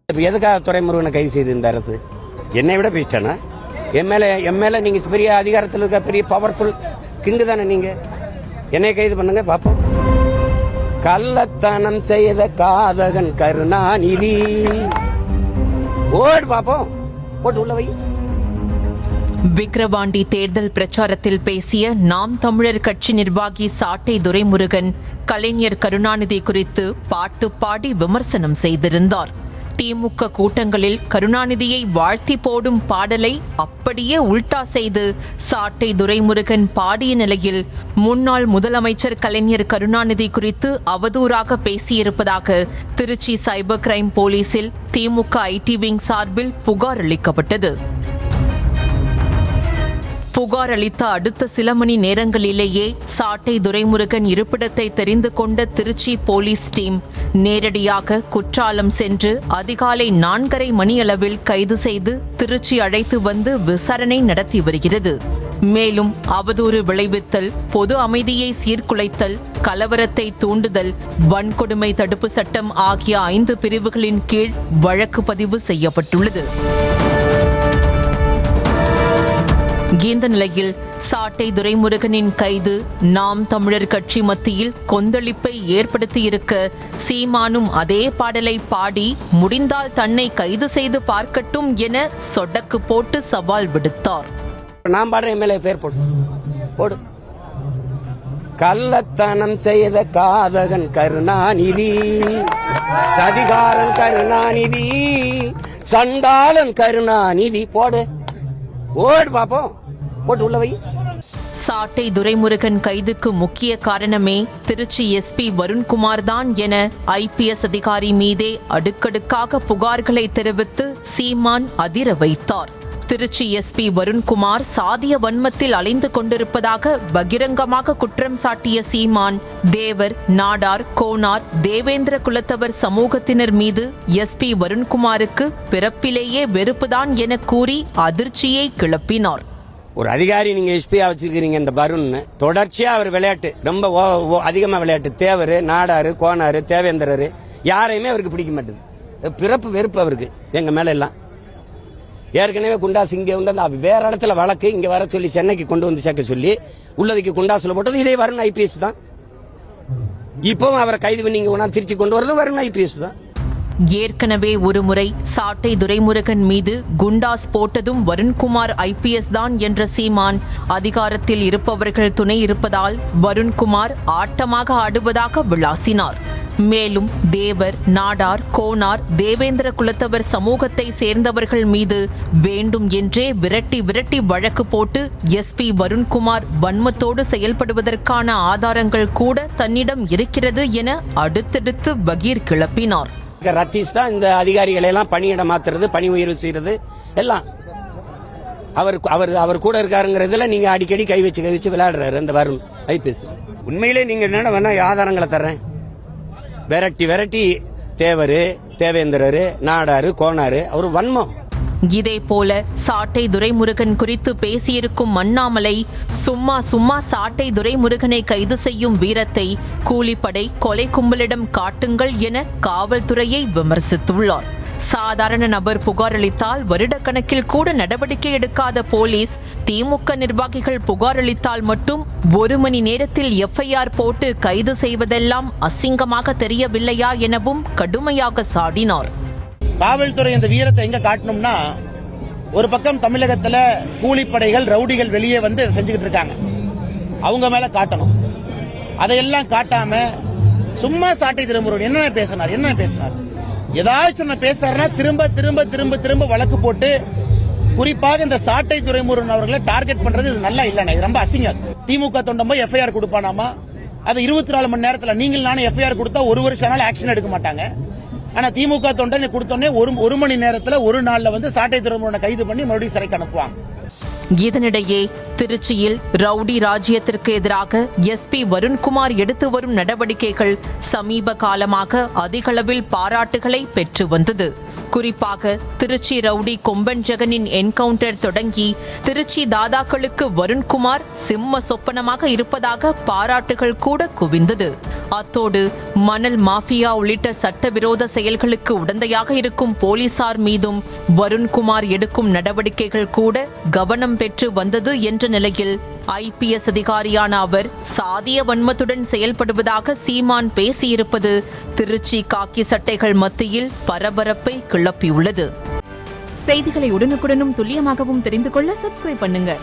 இப்போ எதுக்காக துரைமுருகனை கைது செய்து இந்த அரசு? என்னை விட பேசிட்டானா? என் மேல நீங்க பெரிய அதிகாரத்தில் இருக்க பெரிய பவர்ஃபுல் கிங்கு தானே நீங்க. என்னை கைது பண்ணுங்க பாப்போம். கள்ளத்தனம் செய்த காதகன் கருணாநிதி. ஓடு பாப்போம், போட்டு உள்ள வை. விக்கிரவாண்டி தேர்தல் பிரச்சாரத்தில் பேசிய நாம் தமிழர் கட்சி நிர்வாகி சாட்டை துரைமுருகன் கலைஞர் கருணாநிதி குறித்து பாட்டு பாடி விமர்சனம் செய்திருந்தார். திமுக கூட்டங்களில் கருணாநிதியை வாழ்த்தி போடும் பாடலை அப்படியே உல்டா செய்து சாட்டை துரைமுருகன் பாடிய நிலையில் முன்னாள் முதலமைச்சர் கலைஞர் கருணாநிதி குறித்து அவதூறாக பேசியிருப்பதாக திருச்சி சைபர் கிரைம் போலீசில் திமுக ஐடி விங் சார்பில் புகார் அளிக்கப்பட்டது. புகார் அளித்த அடுத்த சில மணி நேரங்களிலேயே சாட்டை துரைமுருகன் இருப்பிடத்தை தெரிந்து கொண்ட திருச்சி போலீஸ் டீம் நேரடியாக குற்றாலம் சென்று அதிகாலை 4:30 மணியளவில் கைது செய்து திருச்சி அழைத்து வந்து விசாரணை நடத்தி வருகிறது. மேலும் அவதூறு விளைவித்தல், பொது அமைதியை சீர்குலைத்தல், கலவரத்தை தூண்டுதல், வன்கொடுமை தடுப்பு சட்டம் ஆகிய 5 பிரிவுகளின் கீழ் வழக்கு பதிவு செய்யப்பட்டுள்ளது. இந்த நிலையில் சாட்டை துரைமுருகனின் கைது நாம் தமிழர் கட்சி மத்தியில் கொந்தளிப்பை ஏற்படுத்தியிருக்க சீமானும் அதே பாடலை பாடி முடிந்தால் தன்னை கைது செய்து பார்க்கட்டும் என சொடக்கு போட்டு சவால் விடுத்தார். நான் பாடுறேன், மேலே பேர் போடு. கள்ளத்தனம் செய்த காதகன் கருணாநிதி, சதிகாரன் கருணாநிதி, சண்டாளன் கருணாநிதி. போடு ஓடு பாப்போம், போட்டு உள்ள வை. சாட்டை துரைமுருகன் கைதுக்கு முக்கிய காரணமே திருச்சி எஸ்பி வருண்குமார் தான் என ஐபிஎஸ் அதிகாரி மீதே அடுக்கடுக்காக புகார்களை தெரிவித்து சீமான் அதிர வைத்தார். திருச்சி எஸ்பி வருண்குமார் சாதிய வன்மத்தில் அலைந்து கொண்டிருப்பதாக பகிரங்கமாக குற்றம் சாட்டிய சீமான் தேவர், நாடார், கோனார், தேவேந்திர குலத்தவர் சமூகத்தினர் மீது எஸ்பி வருண்குமாருக்கு பிறப்பிலேயே வெறுப்புதான் என கூறி அதிர்ச்சியை கிளப்பினார். ஒரு அதிகாரி நீங்க எஸ்பியா வச்சிருக்கீங்க இந்த வருண், தொடர்ச்சியா அவர் விளையாட்டு ரொம்ப அதிகமா விளையாட்டு. தேவர், நாடாரு, கோனாரு, தேவேந்திரரு யாரையுமே அவருக்கு பிடிக்க மாட்டேது. பிறப்பு வெறுப்பு அவருக்கு எங்க மேல எல்லாம். ஏற்கனவே குண்டாஸ் இங்கே வந்து வேற இடத்துல வழக்கு இங்க வர சொல்லி சென்னைக்கு கொண்டு வந்து சேர்க்க சொல்லி உள்ளதுக்கு குண்டாசுல போட்டது இதே வருண் ஐபிஎஸ் தான். இப்பவும் அவரை கைது பண்ணி இங்க திருச்சி கொண்டு வரது வருண் ஐபிஎஸ் தான். ஏற்கனவே ஒருமுறை சாட்டை துரைமுருகன் மீது குண்டாஸ் போட்டதும் வருண்குமார் ஐபிஎஸ் தான் என்ற சீமான் அதிகாரத்தில் இருப்பவர்கள் துணை இருப்பதால் வருண்குமார் ஆட்டமாக ஆடுவதாக விளாசினார். மேலும் தேவர், நாடார், கோனார், தேவேந்திர குலத்தவர் சமூகத்தை சேர்ந்தவர்கள் மீது வேண்டும் என்றே விரட்டி வழக்கு போட்டு எஸ்பி வருண்குமார் வன்மத்தோடு செயல்படுவதற்கான ஆதாரங்கள் கூட தன்னிடம் இருக்கிறது என அடுத்தடுத்து பகீர் கிளப்பினார். ரத்தீஸ் தான் இந்த அதிகாரிகளை எல்லாம் பணியிடம் மாத்துறது, பணி உயர்வு செய்யறது எல்லாம் அவர் கூட இருக்காருங்கிறதுல நீங்க அடிக்கடி கை வச்சு விளையாடுறாரு அந்த வருண் ஐபிஎஸ். உண்மையிலே நீங்க என்ன வேணா ஆதாரங்களை தர்றேன். வெரைட்டி தேவரு, தேவேந்திரரு, நாடாரு, கோனாரு அவர் வன்மம். இதே போல சாட்டை துரைமுருகன் குறித்து பேசியிருக்கும் அண்ணாமலை சும்மா சாட்டை துரைமுருகனை கைது செய்யும் வீரத்தை கூலிப்படை கொலை கும்பலிடம் காட்டுங்கள் என காவல்துறையை விமர்சித்துள்ளார். சாதாரண நபர் புகார் அளித்தால் வருடக்கணக்கில் கூட நடவடிக்கை எடுக்காத போலீஸ் திமுக நிர்வாகிகள் புகார் அளித்தால் மட்டும் 1 மணி நேரத்தில் எஃப்ஐஆர் போட்டு கைது செய்வதெல்லாம் அசிங்கமாக தெரியவில்லையா எனவும் கடுமையாக சாடினார். காவல்துறை இந்த வீரத்தை எங்க காட்டணும்னா, ஒரு பக்கம் தமிழகத்துல கூலிப்படைகள், ரவுடிகள் வெளியே வந்து செஞ்சுக்கிட்டு இருக்காங்க, அவங்க மேல காட்டணும். அதையெல்லாம் காட்டாம சும்மா சாட்டை துரைமுருகன் என்ன பேசினார் ஏதாச்சும் பேசுறாருன்னா திரும்ப வழக்கு போட்டு குறிப்பாக இந்த சாட்டை துரைமுருகன் அவர்களை டார்கெட் பண்றது இது நல்லா இல்ல. ரொம்ப அசிங்கம். திமுக தொண்டம் போய் எஃப்ஐஆர் கொடுப்பானாமா, அது 24 மணி நேரத்தில் நீங்கள் நானும் எஃப்ஐஆர் கொடுத்தா 1 வருஷம் ஆக்ஷன் எடுக்க மாட்டாங்க. ஆனா திமுக தொண்டனை கொடுத்தோன்னே ஒரு மணி நேரத்தில் ஒரு நாள்ல வந்து சாட்டை துரைமுருகனை கைது பண்ணி மறுபடியும் சிறைக்கு அனுப்புவாங்க. இதனிடையே திருச்சியில் ரவுடி ராஜ்யத்திற்கு எதிராக எஸ்பி வருண்குமார் எடுத்து வரும் நடவடிக்கைகள் சமீப காலமாக அதிகளவில் பாராட்டுகளை பெற்று வந்தது. குறிப்பாக திருச்சி ரவுடி கொம்பன் ஜெகனின் என்கவுண்டர் தொடங்கி திருச்சி தாதாக்களுக்கு வருண்குமார் சிம்ம சொப்பனமாக இருப்பதாக பாராட்டுகள் கூட குவிந்தது. அத்தோடு மணல் மாஃபியா உள்ளிட்ட சட்டவிரோத செயல்களுக்கு உடந்தையாக இருக்கும் போலீசார் மீதும் வருண்குமார் எடுக்கும் நடவடிக்கைகள் கூட கவனம் பெற்று வந்தது என்ற நிலையில் IPS அதிகாரியான அவர் சாதிய வன்மத்துடன் செயல்படுவதாக சீமான் பேசியிருப்பது திருச்சி காக்கி சட்டைகள் மத்தியில் பரபரப்பை கிளப்பியுள்ளது. செய்திகளை உடனுக்குடனும் துல்லியமாகவும் தெரிந்து கொள்ள சப்ஸ்கிரைப் பண்ணுங்க.